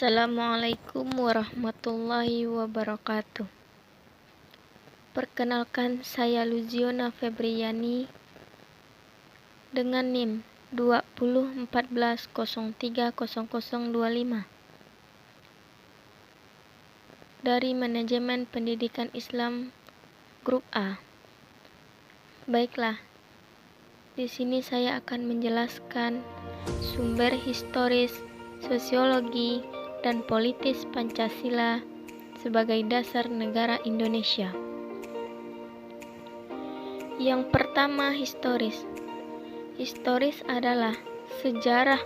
Assalamualaikum warahmatullahi wabarakatuh. Perkenalkan, saya Luziona Febriani dengan NIM 2014030025 dari Manajemen Pendidikan Islam Grup A. Baiklah, di sini saya akan menjelaskan sumber historis, sosiologi, dan politis Pancasila sebagai dasar negara Indonesia. Yang pertama, historis. Historis adalah sejarah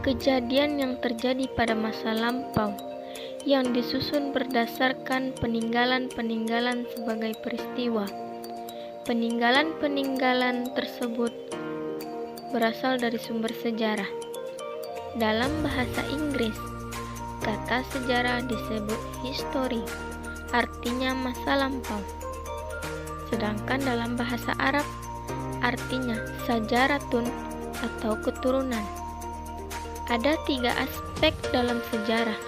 kejadian yang terjadi pada masa lampau yang disusun berdasarkan peninggalan-peninggalan sebagai peristiwa. Peninggalan-peninggalan tersebut berasal dari sumber sejarah. Dalam bahasa Inggris, kata sejarah disebut history, artinya masa lampau. Sedangkan dalam bahasa Arab, artinya sajaratun atau keturunan. Ada 3 aspek dalam sejarah.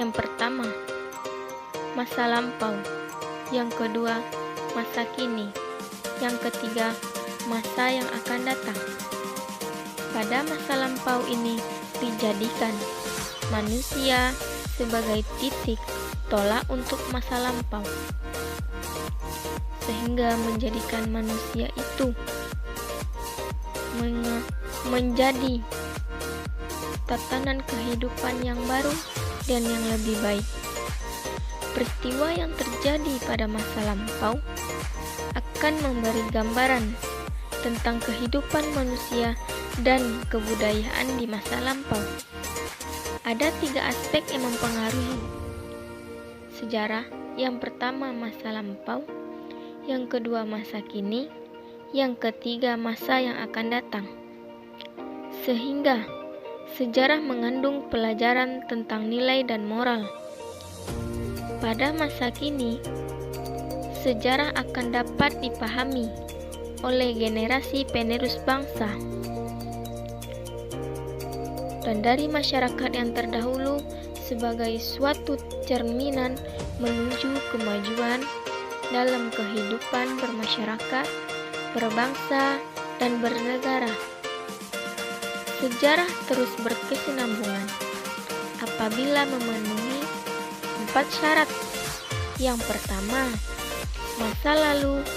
Yang pertama, masa lampau. Yang kedua, masa kini. Yang ketiga, masa yang akan datang. Pada masa lampau ini dijadikan manusia sebagai titik tolak untuk masa lampau, sehingga menjadikan manusia itu menjadi tatanan kehidupan yang baru dan yang lebih baik. Peristiwa yang terjadi pada masa lampau akan memberi gambaran tentang kehidupan manusia dan kebudayaan di masa lampau. Ada 3 aspek yang mempengaruhi sejarah. Yang pertama, masa lampau. Yang kedua, masa kini. Yang ketiga, masa yang akan datang. Sehingga sejarah mengandung pelajaran tentang nilai dan moral. Pada masa kini, sejarah akan dapat dipahami oleh generasi penerus bangsa dan dari masyarakat yang terdahulu sebagai suatu cerminan menuju kemajuan dalam kehidupan bermasyarakat, berbangsa, dan bernegara. Sejarah terus berkesinambungan apabila memenuhi 4 syarat. Yang pertama, masa lalu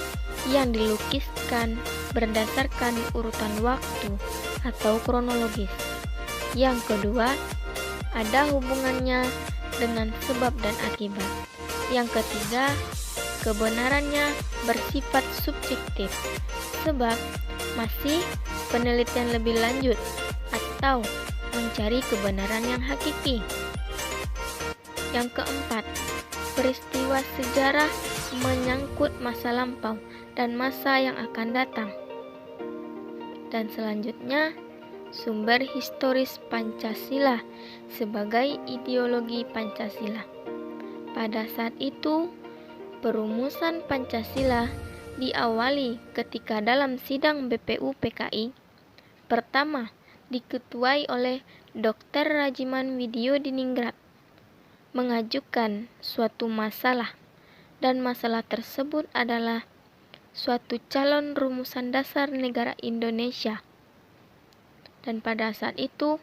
yang dilukiskan berdasarkan urutan waktu atau kronologis. Yang kedua, ada hubungannya dengan sebab dan akibat. Yang ketiga, kebenarannya bersifat subjektif, sebab masih penelitian lebih lanjut atau mencari kebenaran yang hakiki. Yang keempat, peristiwa sejarah menyangkut masa lampau dan masa yang akan datang. Dan selanjutnya, sumber historis Pancasila sebagai ideologi Pancasila. Pada saat itu, perumusan Pancasila diawali ketika dalam sidang BPU PKI pertama diketuai oleh Dr. Rajiman Widyodiningrat mengajukan suatu masalah, dan masalah tersebut adalah suatu calon rumusan dasar negara Indonesia. Dan pada saat itu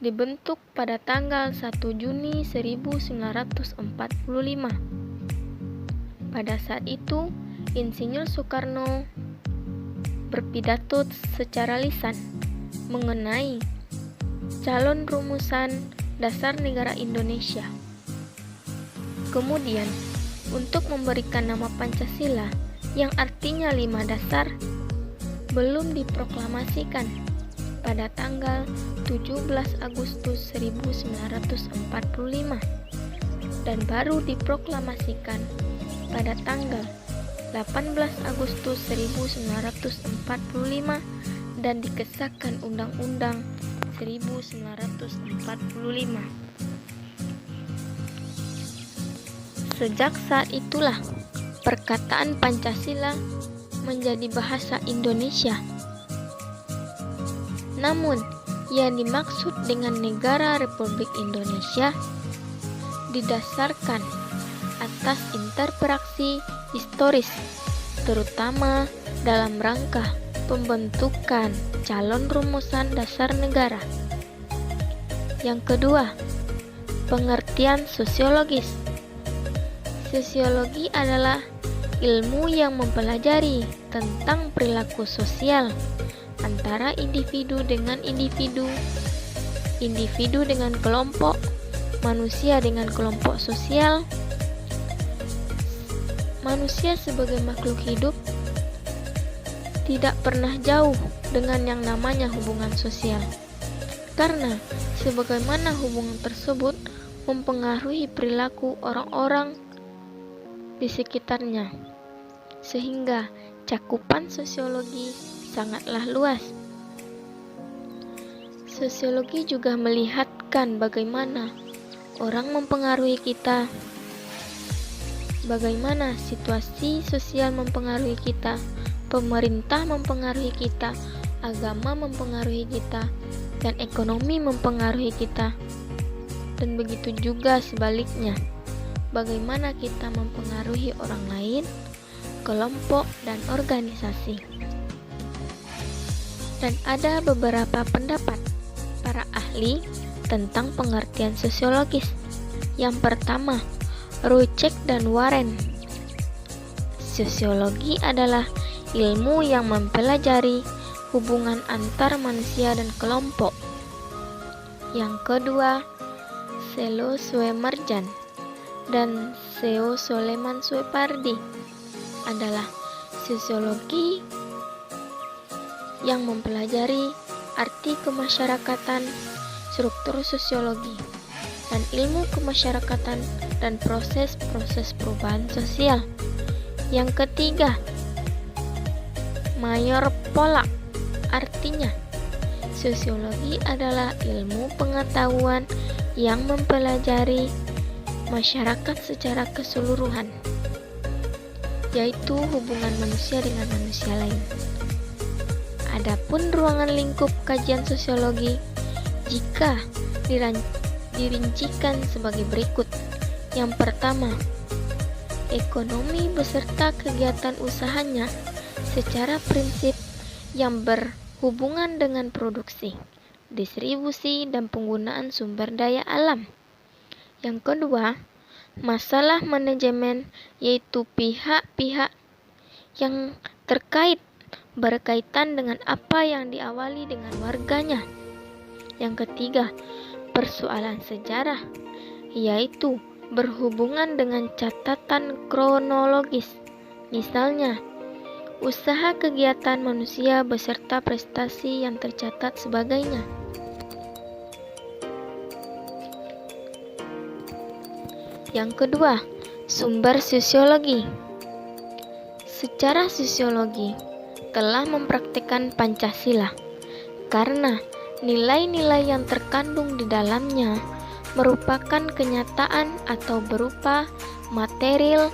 dibentuk pada tanggal 1 Juni 1945. Pada saat itu Insinyur Soekarno berpidato secara lisan mengenai calon rumusan dasar negara Indonesia. Kemudian, untuk memberikan nama Pancasila yang artinya 5 dasar belum diproklamasikan pada tanggal 17 Agustus 1945 dan baru diproklamasikan pada tanggal 18 Agustus 1945 dan dikesahkan Undang-Undang 1945. Sejak saat itulah perkataan Pancasila menjadi bahasa Indonesia. Namun, Yang dimaksud dengan negara Republik Indonesia didasarkan atas interaksi historis, terutama dalam rangka pembentukan calon rumusan dasar negara. Yang kedua, pengertian sosiologis. Sosiologi adalah ilmu yang mempelajari tentang perilaku sosial antara individu dengan individu, individu dengan kelompok, manusia dengan kelompok sosial. Manusia sebagai makhluk hidup tidak pernah jauh dengan yang namanya hubungan sosial, karena sebagaimana hubungan tersebut mempengaruhi perilaku orang-orang di sekitarnya, sehingga cakupan sosiologi sangatlah luas. Sosiologi juga melihatkan bagaimana orang mempengaruhi kita, bagaimana situasi sosial mempengaruhi kita, pemerintah mempengaruhi kita, agama mempengaruhi kita, dan ekonomi mempengaruhi kita. Dan begitu juga sebaliknya, bagaimana kita mempengaruhi orang lain, kelompok, dan organisasi. Dan ada beberapa pendapat para ahli tentang pengertian sosiologis. Yang pertama, Rucek dan Warren. Sosiologi adalah ilmu yang mempelajari hubungan antar manusia dan kelompok. Yang kedua, Selo Suemarjan dan Seo Soleman Suepardi adalah sosiologi yang mempelajari arti kemasyarakatan, struktur sosiologi, dan ilmu kemasyarakatan dan proses-proses perubahan sosial. Yang ketiga, Mayor Polak. Artinya, sosiologi adalah ilmu pengetahuan yang mempelajari masyarakat secara keseluruhan, yaitu hubungan manusia dengan manusia lain. Adapun ruangan lingkup kajian sosiologi jika dirincikan sebagai berikut. Yang pertama, ekonomi beserta kegiatan usahanya secara prinsip yang berhubungan dengan produksi, distribusi, dan penggunaan sumber daya alam. Yang kedua, masalah manajemen, yaitu pihak-pihak yang berkaitan dengan apa yang diawali dengan warganya. Yang ketiga, persoalan sejarah, yaitu berhubungan dengan catatan kronologis, misalnya usaha kegiatan manusia beserta prestasi yang tercatat sebagainya. Yang kedua, sumber sosiologi. Secara sosiologi telah mempraktikkan Pancasila karena nilai-nilai yang terkandung di dalamnya merupakan kenyataan atau berupa material,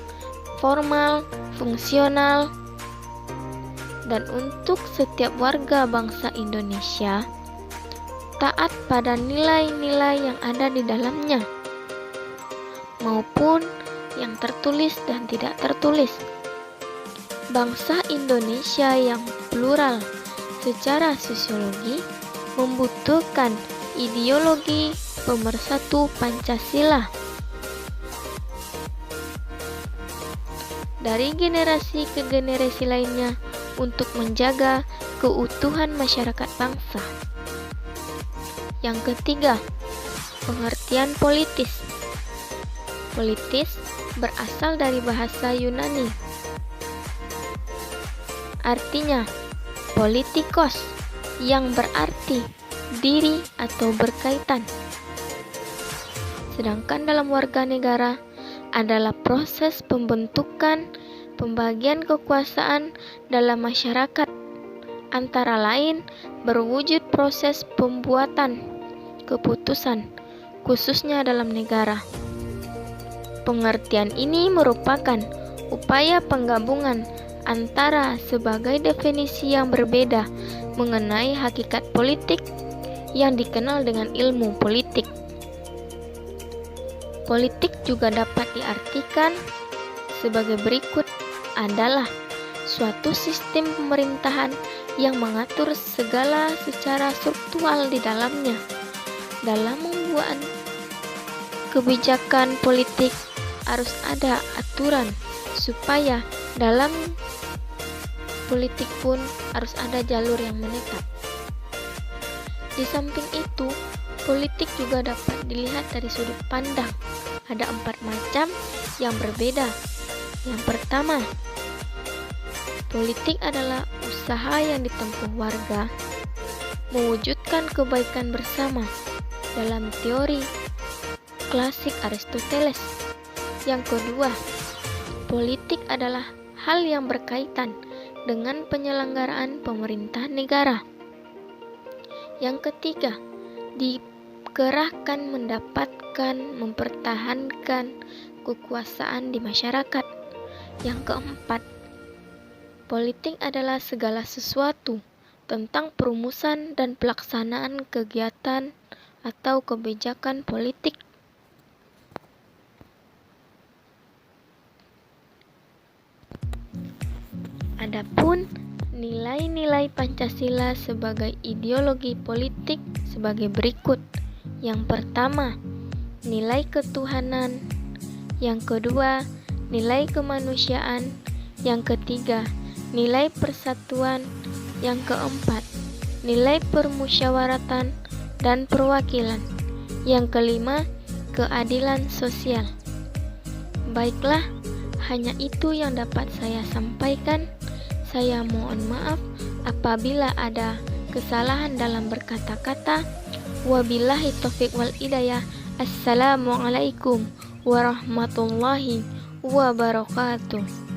formal, fungsional, dan untuk setiap warga bangsa Indonesia taat pada nilai-nilai yang ada di dalamnya, maupun yang tertulis dan tidak tertulis. Bangsa Indonesia yang plural secara sosiologi membutuhkan ideologi pemersatu Pancasila. Dari generasi ke generasi lainnya untuk menjaga keutuhan masyarakat bangsa. Yang ketiga, pengertian politis. Politis berasal dari bahasa Yunani. Artinya, politikos, yang berarti diri atau berkaitan. Sedangkan dalam warga negara adalah proses pembentukan pembagian kekuasaan dalam masyarakat, antara lain berwujud proses pembuatan keputusan, khususnya dalam negara. Pengertian ini merupakan upaya penggabungan antara sebagai definisi yang berbeda mengenai hakikat politik yang dikenal dengan ilmu politik. Politik juga dapat diartikan sebagai berikut adalah suatu sistem pemerintahan yang mengatur segala secara struktural di dalamnya. Dalam membuat kebijakan politik harus ada aturan supaya dalam politik pun harus ada jalur yang menetap. Di samping itu, politik juga dapat dilihat dari sudut pandang. Ada 4 macam yang berbeda. Yang pertama, politik adalah usaha yang ditempuh warga mewujudkan kebaikan bersama dalam teori klasik Aristoteles. Yang kedua, politik adalah hal yang berkaitan dengan penyelenggaraan pemerintahan negara. Yang ketiga, dikerahkan mendapatkan mempertahankan kekuasaan di masyarakat. Yang keempat, politik adalah segala sesuatu tentang perumusan dan pelaksanaan kegiatan atau kebijakan politik. Adapun nilai-nilai Pancasila sebagai ideologi politik sebagai berikut. Yang pertama, nilai ketuhanan. Yang kedua, nilai kemanusiaan. Yang ketiga, nilai persatuan. Yang keempat, nilai permusyawaratan dan perwakilan. Yang kelima, keadilan sosial. Baiklah, hanya itu yang dapat saya sampaikan. Saya mohon maaf apabila ada kesalahan dalam berkata-kata. Wabillahi taufiq wal hidayah. Assalamualaikum warahmatullahi wabarakatuh.